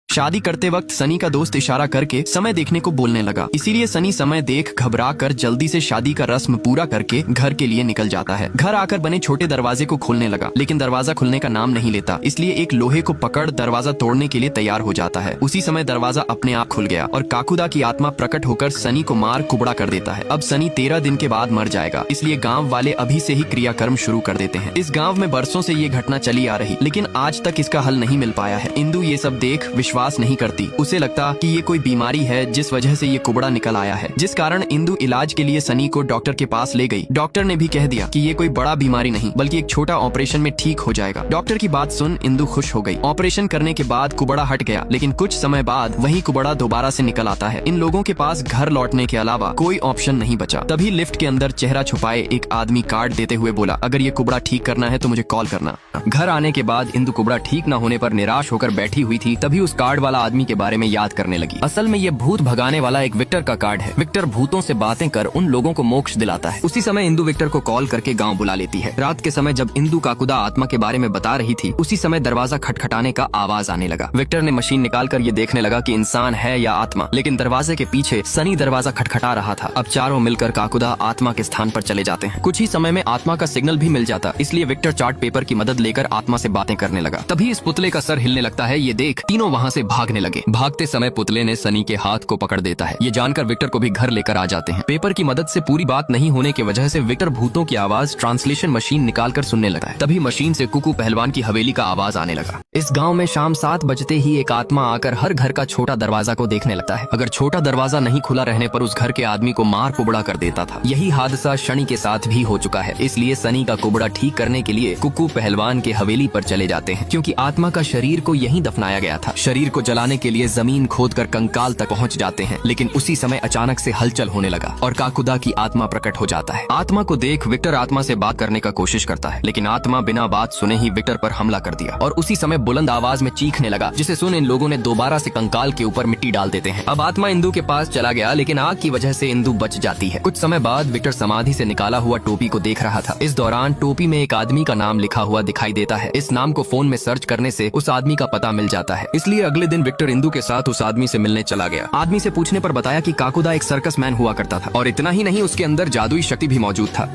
शादी करते वक्त सनी का दोस्त इशारा करके समय देखने को बोलने लगा। इसीलिए सनी समय देख घबरा कर जल्दी से शादी का रस्म पूरा करके घर के लिए निकल जाता है। घर आकर बने छोटे दरवाजे को खोलने लगा, लेकिन दरवाजा खुलने का नाम नहीं लेता। इसलिए एक लोहे को पकड़ दरवाजा तोड़ने के लिए तैयार हो जाता है। उसी समय दरवाजा अपने आप खुल गया और काकुदा की आत्मा प्रकट होकर सनी को मार कुबड़ा कर देता है। अब सनी 13 दिन के बाद मर जाएगा, इसलिए गाँव वाले अभी से ही क्रियाकर्म शुरू कर देते हैं। इस गाँव में बरसों से ये घटना चली आ रही, लेकिन आज तक इसका हल नहीं मिल पाया है। इंदु ये सब देख विश्वास नहीं करती। उसे लगता कि ये कोई बीमारी है जिस वजह से ये कुबड़ा निकल आया है, जिस कारण इंदु इलाज के लिए सनी को डॉक्टर के पास ले गई। डॉक्टर ने भी कह दिया कि ये कोई बड़ा बीमारी नहीं बल्कि एक छोटा ऑपरेशन में ठीक हो जाएगा। डॉक्टर की बात सुन इंदु खुश हो गई। ऑपरेशन करने के बाद कुबड़ा हट गया, लेकिन कुछ समय बाद वही कुबड़ा दोबारा से निकल आता है। इन लोगों के पास घर लौटने के अलावा कोई ऑप्शन नहीं बचा। तभी लिफ्ट के अंदर चेहरा छुपाए एक आदमी कार्ड देते हुए बोला, अगर ये कुबड़ा ठीक करना है तो मुझे कॉल करना। घर आने के बाद इंदु कुबड़ा ठीक न होने पर निराश होकर बैठी हुई थी। तभी उस कार्ड वाला आदमी के बारे में याद करने लगी। असल में ये भूत भगाने वाला एक विक्टर का कार्ड है। विक्टर भूतों से बातें कर उन लोगों को मोक्ष दिलाता है। उसी समय इंदु विक्टर को कॉल करके गांव बुला लेती है। रात के समय जब इंदु काकुदा आत्मा के बारे में बता रही थी, उसी समय दरवाजा खटखटाने का आवाज आने लगा। विक्टर ने मशीन निकालकर ये देखने लगा कि इंसान है या आत्मा, लेकिन दरवाजे के पीछे सनी दरवाजा खटखटा रहा था। अब चारों मिलकर काकुदा आत्मा के स्थान पर चले जाते हैं। कुछ ही समय में आत्मा का सिग्नल भी मिल जाता, इसलिए विक्टर चार्ट पेपर की मदद लेकर आत्मा से बातें करने लगा। तभी इस पुतले का सर हिलने लगता है। ये देख तीनों वहाँ से भागने लगे। भागते समय पुतले ने सनी के हाथ को पकड़ देता है। ये जानकर विक्टर को भी घर लेकर आ जाते हैं। पेपर की मदद से पूरी बात नहीं होने की वजह से विक्टर भूतों की आवाज ट्रांसलेशन मशीन निकालकर सुनने लगा है। तभी मशीन से कुकू पहलवान की हवेली का आवाज आने लगा। इस गांव में शाम 7 बजते ही एक आत्मा आकर हर घर का छोटा दरवाजा को देखने लगता है। अगर छोटा दरवाजा नहीं खुला रहने पर उस घर के आदमी को मार कुबड़ा कर देता था। यही हादसा शनि के साथ भी हो चुका है। इसलिए सनी का कुबड़ा ठीक करने के लिए कुकू पहलवान के हवेली पर चले जाते हैं, क्योंकि आत्मा का शरीर को यहीं दफनाया गया था। शरीर को जलाने के लिए जमीन खोदकर कंकाल तक पहुंच जाते हैं, लेकिन उसी समय अचानक से हलचल होने लगा और काकुदा की आत्मा प्रकट हो जाता है। आत्मा को देख विक्टर आत्मा से बात करने का कोशिश करता है, लेकिन आत्मा बिना बात सुने ही विक्टर पर हमला कर दिया और उसी समय बुलंद आवाज में चीखने लगा, जिसे सुन इन लोगों ने दोबारा से कंकाल के ऊपर मिट्टी डाल देते हैं। अब आत्मा इंदु के पास चला गया, लेकिन आग की वजह से इंदु बच जाती है। कुछ समय बाद विक्टर समाधि से निकाला हुआ टोपी को देख रहा था। इस दौरान टोपी में एक आदमी का नाम लिखा हुआ दिखाई देता है। इस नाम को फोन में सर्च करने से उस आदमी का पता मिल जाता है। इसलिए अगले दिन विक्टर इंदु के साथ उस आदमी से मिलने चला गया। आदमी से पूछने पर बताया कि काकुदा एक सर्कस मैन हुआ करता था और इतना ही नहीं, उसके अंदर जादुई शक्ति भी मौजूद था।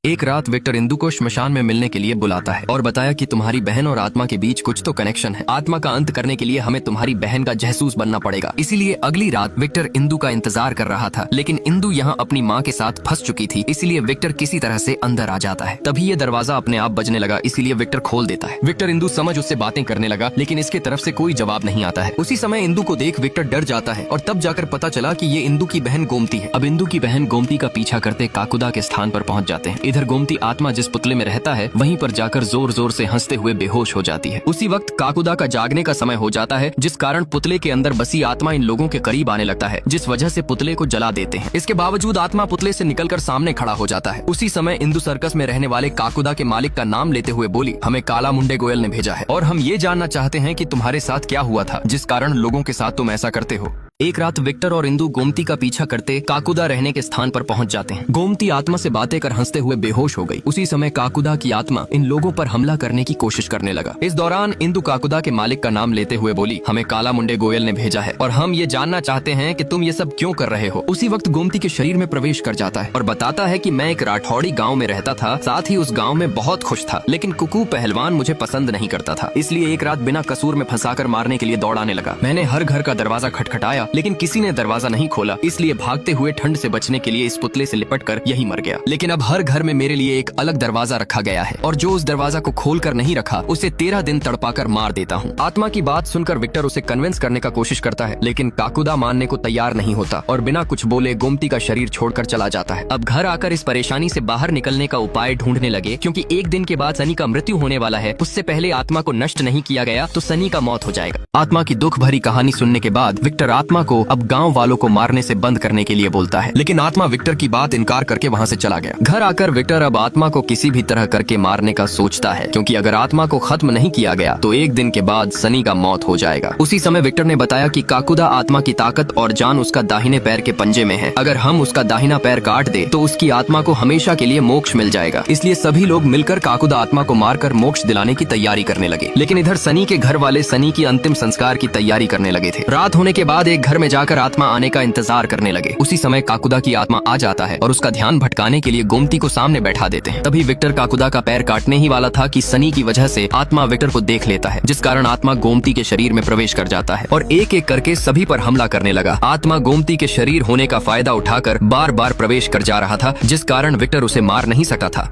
एक रात विक्टर इंदु को श्मशान में मिलने के लिए बुलाता है और बताया कि तुम्हारी बहन और आत्मा के बीच कुछ तो कनेक्शन है। आत्मा का अंत करने के लिए हमें तुम्हारी बहन का जासूस बनना पड़ेगा। इसीलिए अगली रात विक्टर इंदु का इंतजार कर रहा था, लेकिन इंदु यहाँ अपनी माँ के साथ फंस चुकी थी। इसीलिए विक्टर किसी तरह से अंदर आ जाता है। तभी ये दरवाजा अपने आप बजने लगा, इसीलिए विक्टर खोल देता है। विक्टर इंदु समझ उससे बातें करने लगा, लेकिन इसके तरफ से कोई जवाब नहीं आता है। उसी समय इंदु को देख विक्टर डर जाता है और तब जाकर पता चला कि ये इंदु की बहन गोमती है। अब इंदु की बहन गोमती का पीछा करते काकुदा के स्थान पर पहुँच जाते हैं। इधर गोमती आत्मा जिस पुतले में रहता है वहीं पर जाकर जोर जोर से हंसते हुए बेहोश हो जाती है। उसी वक्त काकुदा का जागने का समय हो जाता है, जिस कारण पुतले के अंदर बसी आत्मा इन लोगों के करीब आने लगता है, जिस वजह से पुतले को जला देते हैं। इसके बावजूद आत्मा पुतले से निकलकर सामने खड़ा हो जाता है। उसी समय इंदु सर्कस में रहने वाले काकुदा के मालिक का नाम लेते हुए बोली, हमें काला मुंडे गोयल ने भेजा है और हम ये जानना चाहते हैं कि तुम्हारे साथ क्या हुआ था जिस कारण लोगों के साथ तुम ऐसा करते हो। एक रात विक्टर और इंदु गोमती का पीछा करते काकुदा रहने के स्थान पर पहुंच जाते हैं। गोमती आत्मा से बातें कर हंसते हुए बेहोश हो गई। उसी समय काकुदा की आत्मा इन लोगों पर हमला करने की कोशिश करने लगा। इस दौरान इंदु काकुदा के मालिक का नाम लेते हुए बोली, हमें काला मुंडे गोयल ने भेजा है और हम ये जानना चाहते हैं कि तुम ये सब क्यों कर रहे हो। उसी वक्त गोमती के शरीर में प्रवेश कर जाता है और बताता है कि मैं एक राठौड़ी गाँव में रहता था, साथ ही उस गाँव में बहुत खुश था, लेकिन कुकू पहलवान मुझे पसंद नहीं करता था। इसलिए एक रात बिना कसूर में फंसाकर मारने के लिए दौड़ाने लगा। मैंने हर घर का दरवाजा खटखटाया, लेकिन किसी ने दरवाजा नहीं खोला। इसलिए भागते हुए ठंड से बचने के लिए इस पुतले से लिपटकर यही मर गया। लेकिन अब हर घर में मेरे लिए एक अलग दरवाजा रखा गया है और जो उस दरवाजा को खोलकर नहीं रखा उसे 13 दिन तड़पाकर मार देता हूँ। आत्मा की बात सुनकर विक्टर उसे कन्विंस करने का कोशिश करता है, लेकिन काकुदा मानने को तैयार नहीं होता और बिना कुछ बोले गोमती का शरीर छोड़कर चला जाता है। अब घर आकर इस परेशानी से बाहर निकलने का उपाय ढूंढने लगे, क्योंकि एक दिन के बाद सनी का मृत्यु होने वाला है। उससे पहले आत्मा को नष्ट नहीं किया गया तो सनी का मौत हो जाएगा। आत्मा की दुख भरी कहानी सुनने के बाद विक्टर आत्मा आत्मा को अब गांव वालों को मारने से बंद करने के लिए बोलता है, लेकिन आत्मा विक्टर की बात इनकार करके वहाँ से चला गया। घर आकर विक्टर अब आत्मा को किसी भी तरह करके मारने का सोचता है, क्योंकि अगर आत्मा को खत्म नहीं किया गया तो एक दिन के बाद सनी का मौत हो जाएगा। उसी समय विक्टर ने बताया कि काकुदा आत्मा की ताकत और जान उसका दाहिने पैर के पंजे में है। अगर हम उसका दाहिना पैर काट दे तो उसकी आत्मा को हमेशा के लिए मोक्ष मिल जाएगा। इसलिए सभी लोग मिलकर काकुदा आत्मा को मारकर मोक्ष दिलाने की तैयारी करने लगे। लेकिन इधर सनी के घर वाले सनी की अंतिम संस्कार की तैयारी करने लगे थे। रात होने के बाद एक घर में जाकर आत्मा आने का इंतजार करने लगे। उसी समय काकुदा की आत्मा आ जाता है और उसका ध्यान भटकाने के लिए गोमती को सामने बैठा देते हैं। तभी विक्टर काकुदा का पैर काटने ही वाला था कि सनी की वजह से आत्मा विक्टर को देख लेता है, जिस कारण आत्मा गोमती के शरीर में प्रवेश कर जाता है और एक एक करके सभी पर हमला करने लगा। आत्मा गोमती के शरीर होने का फायदा उठाकर बार बार प्रवेश कर जा रहा था, जिस कारण विक्टर उसे मार नहीं सका था।